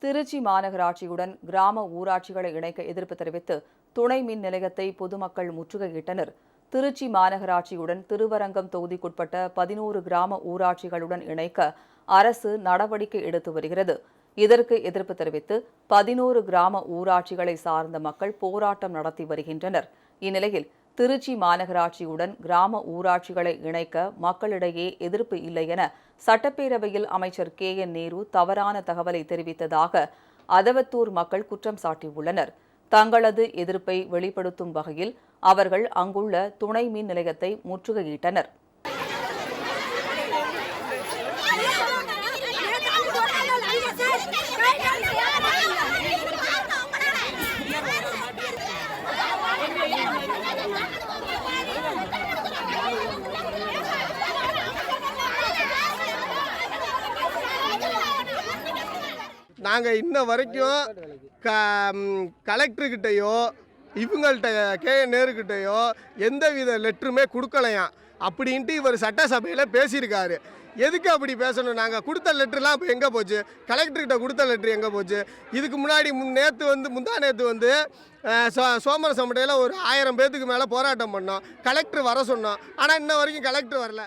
திருச்சி மாநகராட்சியுடன் கிராம ஊராட்சிகளை இணைக்க எதிர்ப்பு தெரிவித்து துணை மின் நிலையத்தை பொதுமக்கள் முற்றுகையிட்டனர். திருச்சி மாநகராட்சியுடன் திருவரங்கம் தொகுதிக்குட்பட்ட 11 கிராம ஊராட்சிகளுடன் இணைக்க அரசு நடவடிக்கை எடுத்து வருகிறது. இதற்கு எதிர்ப்பு தெரிவித்து 11 கிராம ஊராட்சிகளை சார்ந்த மக்கள் போராட்டம் நடத்தி வருகின்றனர். இந்நிலையில் திருச்சி மாநகராட்சியுடன் கிராம ஊராட்சிகளை இணைக்க மக்களிடையே எதிர்ப்பு இல்லை என சட்டப்பேரவையில் அமைச்சர் KN நேரு தவறான தகவலை தெரிவித்ததாக அதவத்தூர் மக்கள் குற்றம் சாட்டியுள்ளனர். தங்களது எதிர்ப்பை வெளிப்படுத்தும் வகையில் அவர்கள் அங்குள்ள துணை மின் நிலையத்தை முற்றுகையிட்டனர். நாங்கள் இன்ன வரைக்கும் கலெக்டர்கிட்டையோ இவங்கள்ட்ட KN நேருக்கிட்டையோ எந்தவித லெட்டருமே கொடுக்கலையாம் அப்படின்ட்டு இவர் சட்டசபையில் பேசியிருக்காரு. எதுக்கு அப்படி பேசணும்? நாங்கள் கொடுத்த லெட்டர்லாம் இப்போ எங்கே போச்சு? கலெக்டர்கிட்ட கொடுத்த லெட்ரு எங்கே போச்சு? இதுக்கு முன்னாடி முந்தா நேற்று சோமரசம்பட்டையில் ஒரு 1000 பேத்துக்கு மேலே போராட்டம் பண்ணோம். கலெக்டர் வர சொன்னோம். ஆனால் இன்ன வரைக்கும் கலெக்டர் வரல.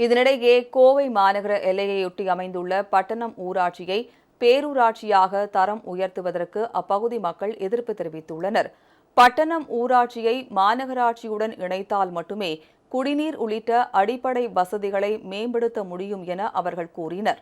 இதனிடையே கோவை மாநகர எல்லையையொட்டி அமைந்துள்ள பட்டணம் ஊராட்சியை பேரூராட்சியாக தரம் உயர்த்துவதற்கு அப்பகுதி மக்கள் எதிர்ப்பு தெரிவித்துள்ளனர். பட்டணம் ஊராட்சியை மாநகராட்சியுடன் இணைத்தால் மட்டுமே குடிநீர் உள்ளிட்ட அடிப்படை வசதிகளை மேம்படுத்த முடியும் என அவர்கள் கூறினர்.